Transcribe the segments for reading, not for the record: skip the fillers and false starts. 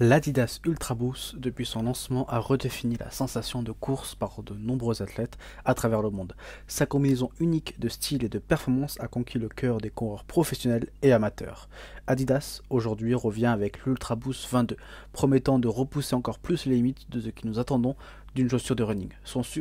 L'Adidas Ultra Boost, depuis son lancement, a redéfini la sensation de course par de nombreux athlètes à travers le monde. Sa combinaison unique de style et de performance a conquis le cœur des coureurs professionnels et amateurs. Adidas, aujourd'hui, revient avec l'Ultra Boost 22, promettant de repousser encore plus les limites de ce que nous attendons d'une chaussure de running.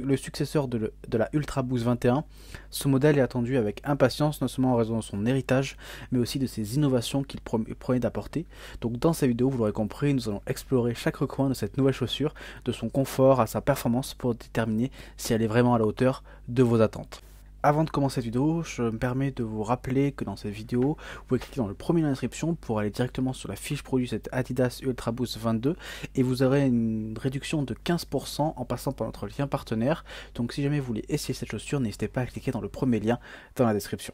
Le successeur de la Ultra Boost 21, ce modèle est attendu avec impatience, non seulement en raison de son héritage, mais aussi de ses innovations qu'il promet d'apporter. Donc dans cette vidéo, vous l'aurez compris, nous allons explorer chaque recoin de cette nouvelle chaussure, de son confort à sa performance pour déterminer si elle est vraiment à la hauteur de vos attentes. Avant de commencer cette vidéo, je me permets de vous rappeler que dans cette vidéo, vous pouvez cliquer dans le premier lien d'inscription pour aller directement sur la fiche produit cette Adidas Ultra Boost 22 et vous aurez une réduction de 15% en passant par notre lien partenaire. Donc si jamais vous voulez essayer cette chaussure, n'hésitez pas à cliquer dans le premier lien dans la description.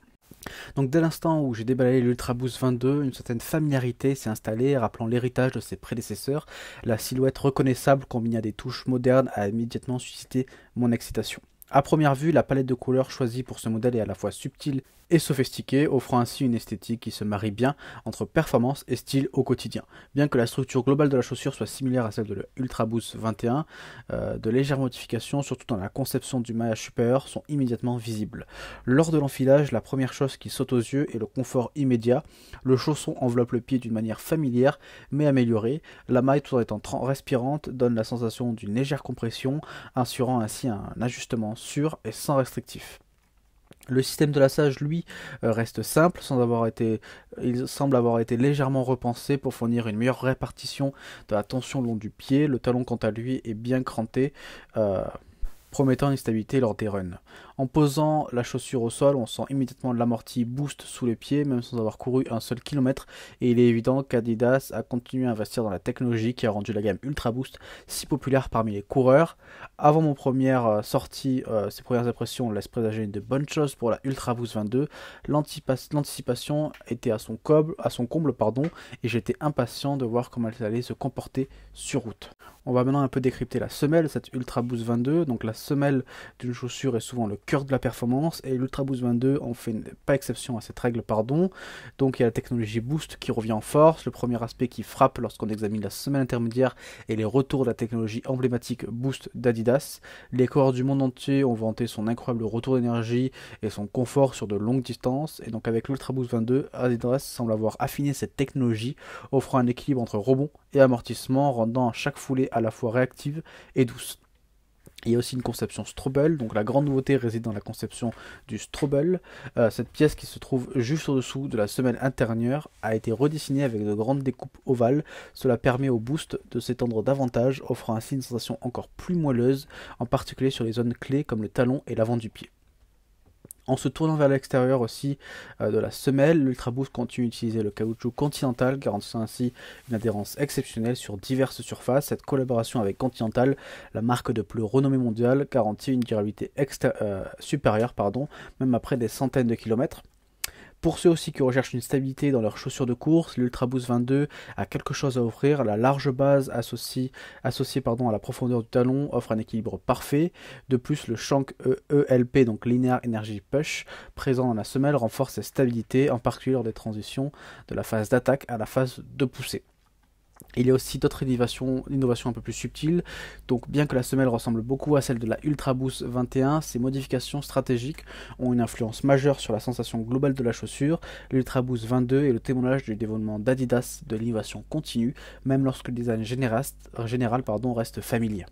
Donc dès l'instant où j'ai déballé l'Ultra Boost 22, une certaine familiarité s'est installée, rappelant l'héritage de ses prédécesseurs. La silhouette reconnaissable combinée à des touches modernes a immédiatement suscité mon excitation. A première vue, la palette de couleurs choisie pour ce modèle est à la fois subtile et sophistiquée, offrant ainsi une esthétique qui se marie bien entre performance et style au quotidien. Bien que la structure globale de la chaussure soit similaire à celle de l'Ultra Boost 21, de légères modifications, surtout dans la conception du maillage supérieur, sont immédiatement visibles. Lors de l'enfilage, la première chose qui saute aux yeux est le confort immédiat. Le chausson enveloppe le pied d'une manière familière mais améliorée. La maille, tout en étant respirante, donne la sensation d'une légère compression, assurant ainsi un ajustement sûr et sans restrictif. Le système de lassage, lui, reste simple, il semble avoir été légèrement repensé pour fournir une meilleure répartition de la tension le long du pied. Le talon, quant à lui, est bien cranté, promettant une stabilité lors des runs. En posant la chaussure au sol, on sent immédiatement l'amorti boost sous les pieds, même sans avoir couru un seul kilomètre, et il est évident qu'Adidas a continué à investir dans la technologie qui a rendu la gamme Ultra Boost si populaire parmi les coureurs. Avant mon première sortie, ces premières impressions laissent présager de bonnes choses pour la Ultra Boost 22. L'anticipation était à son comble, et j'étais impatient de voir comment elle allait se comporter sur route. On va maintenant un peu décrypter la semelle de cette Ultra Boost 22. Donc la semelle d'une chaussure est souvent le cœur de la performance et l'Ultra Boost 22 en fait pas exception à cette règle. Donc il y a la technologie Boost qui revient en force. Le premier aspect qui frappe lorsqu'on examine la semelle intermédiaire est les retours de la technologie emblématique Boost d'Adidas. Les coureurs du monde entier ont vanté son incroyable retour d'énergie et son confort sur de longues distances. Et donc avec l'Ultra Boost 22, Adidas semble avoir affiné cette technologie, offrant un équilibre entre rebond et amortissement, rendant chaque foulée à la fois réactive et douce. Il y a aussi une conception Strobel, donc la grande nouveauté réside dans la conception du Strobel. Cette pièce qui se trouve juste au-dessous de la semelle intérieure a été redessinée avec de grandes découpes ovales. Cela permet au boost de s'étendre davantage, offrant ainsi une sensation encore plus moelleuse, en particulier sur les zones clés comme le talon et l'avant du pied. En se tournant vers l'extérieur aussi de la semelle, l'Ultra Boost continue d'utiliser le caoutchouc Continental, garantissant ainsi une adhérence exceptionnelle sur diverses surfaces. Cette collaboration avec Continental, la marque de pneus renommée mondiale, garantit une durabilité supérieure, même après des centaines de kilomètres. Pour ceux aussi qui recherchent une stabilité dans leurs chaussures de course, l'Ultra Boost 22 a quelque chose à offrir. La large base associée à la profondeur du talon offre un équilibre parfait. De plus, le shank ELP, donc Linear Energy Push, présent dans la semelle renforce sa stabilité, en particulier lors des transitions de la phase d'attaque à la phase de poussée. Il y a aussi d'autres innovations un peu plus subtiles. Donc bien que la semelle ressemble beaucoup à celle de la Ultra Boost 21, ces modifications stratégiques ont une influence majeure sur la sensation globale de la chaussure. L'Ultra Boost 22 est le témoignage du développement d'Adidas de l'innovation continue, même lorsque le design général reste familier.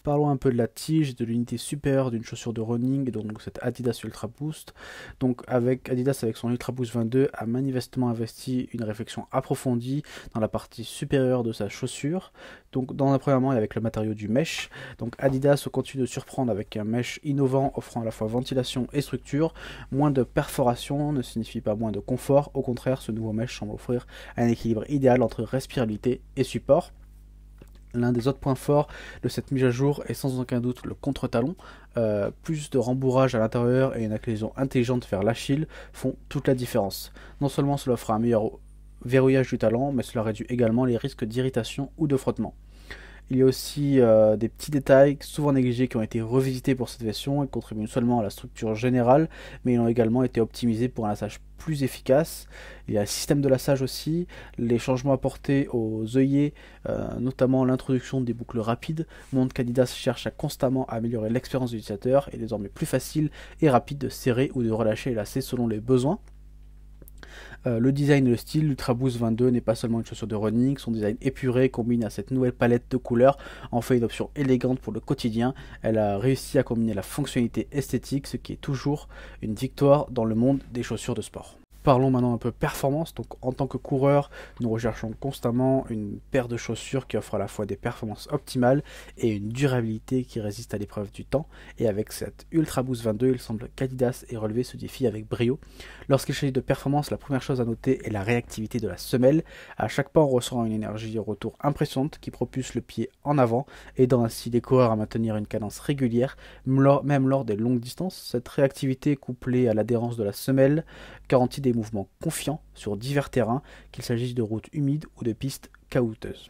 Parlons un peu de la tige et de l'unité supérieure d'une chaussure de running, donc cette Adidas Ultra Boost. Donc Adidas avec son Ultra Boost 22 a manifestement investi une réflexion approfondie dans la partie supérieure de sa chaussure. Donc premièrement, avec le matériau du mesh. Donc Adidas continue de surprendre avec un mesh innovant offrant à la fois ventilation et structure. Moins de perforation ne signifie pas moins de confort. Au contraire, ce nouveau mesh semble offrir un équilibre idéal entre respirabilité et support. L'un des autres points forts de cette mise à jour est sans aucun doute le contre-talon. Plus de rembourrage à l'intérieur et une inclinaison intelligente vers l'Achille font toute la différence. Non seulement cela offre un meilleur verrouillage du talon, mais cela réduit également les risques d'irritation ou de frottement. Il y a aussi des petits détails souvent négligés qui ont été revisités pour cette version et contribuent non seulement à la structure générale, mais ils ont également été optimisés pour un lassage plus efficace. Il y a le système de lassage aussi, les changements apportés aux œillets, notamment l'introduction des boucles rapides, montrent qu'Adidas cherche à constamment améliorer l'expérience de l'utilisateur et désormais plus facile et rapide de serrer ou de relâcher les lacets selon les besoins. Le design et le style, l'Ultra Boost 22 n'est pas seulement une chaussure de running, son design épuré combine à cette nouvelle palette de couleurs en fait une option élégante pour le quotidien. Elle a réussi à combiner la fonctionnalité esthétique, ce qui est toujours une victoire dans le monde des chaussures de sport. Parlons maintenant un peu performance. Donc, en tant que coureur, nous recherchons constamment une paire de chaussures qui offre à la fois des performances optimales et une durabilité qui résiste à l'épreuve du temps. Et avec cette Ultra Boost 22, il semble qu'Adidas ait relevé ce défi avec brio. Lorsqu'il s'agit de performance, la première chose à noter est la réactivité de la semelle. À chaque pas, on ressent une énergie au retour impressionnante qui propulse le pied en avant, aidant ainsi les coureurs à maintenir une cadence régulière, même lors des longues distances. Cette réactivité, couplée à l'adhérence de la semelle, garantit des mouvements confiants sur divers terrains, qu'il s'agisse de routes humides ou de pistes caouteuses.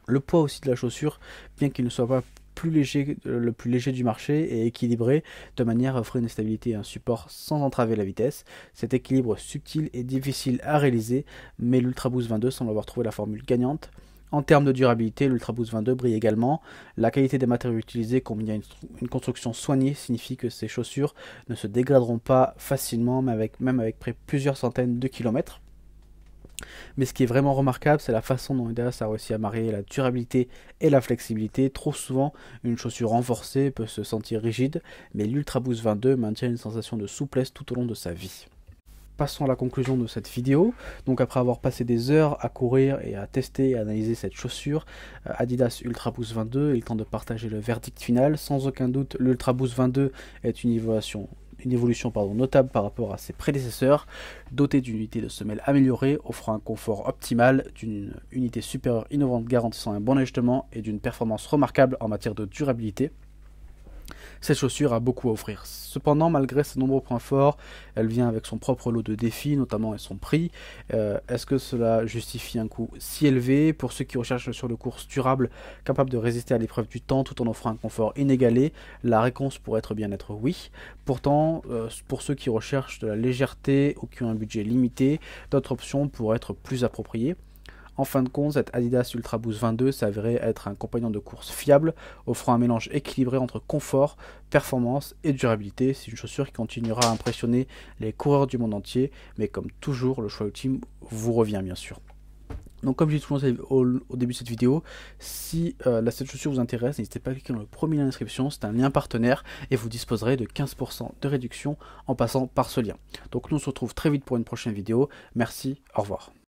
Le poids aussi de la chaussure, bien qu'il ne soit pas le plus léger du marché, est équilibré de manière à offrir une stabilité et un support sans entraver la vitesse. Cet équilibre subtil est difficile à réaliser, mais l'Ultra Boost 22 semble avoir trouvé la formule gagnante. En termes de durabilité, l'Ultra Boost 22 brille également. La qualité des matériaux utilisés combinée à une construction soignée signifie que ces chaussures ne se dégraderont pas facilement, même avec près plusieurs centaines de kilomètres. Mais ce qui est vraiment remarquable, c'est la façon dont Adidas a réussi à marier la durabilité et la flexibilité. Trop souvent, une chaussure renforcée peut se sentir rigide, mais l'Ultra Boost 22 maintient une sensation de souplesse tout au long de sa vie. Passons à la conclusion de cette vidéo. Donc après avoir passé des heures à courir et à tester et à analyser cette chaussure, Adidas Ultra Boost 22, il est temps de partager le verdict final. Sans aucun doute, l'Ultra Boost 22 est une évolution notable par rapport à ses prédécesseurs, dotée d'une unité de semelle améliorée, offrant un confort optimal, d'une unité supérieure innovante garantissant un bon ajustement et d'une performance remarquable en matière de durabilité. Cette chaussure a beaucoup à offrir. Cependant, malgré ses nombreux points forts, elle vient avec son propre lot de défis, notamment et son prix. Est-ce que cela justifie un coût si élevé? Pour ceux qui recherchent une chaussure de course durable, capable de résister à l'épreuve du temps tout en offrant un confort inégalé, la réponse pourrait bien être oui. Pourtant, pour ceux qui recherchent de la légèreté ou qui ont un budget limité, d'autres options pourraient être plus appropriées. En fin de compte, cette Adidas Ultra Boost 22 s'avérait être un compagnon de course fiable, offrant un mélange équilibré entre confort, performance et durabilité. C'est une chaussure qui continuera à impressionner les coureurs du monde entier, mais comme toujours, le choix ultime vous revient bien sûr. Donc comme j'ai dit au début de cette vidéo, si cette chaussure vous intéresse, n'hésitez pas à cliquer dans le premier lien d'inscription, c'est un lien partenaire et vous disposerez de 15% de réduction en passant par ce lien. Donc nous on se retrouve très vite pour une prochaine vidéo, merci, au revoir.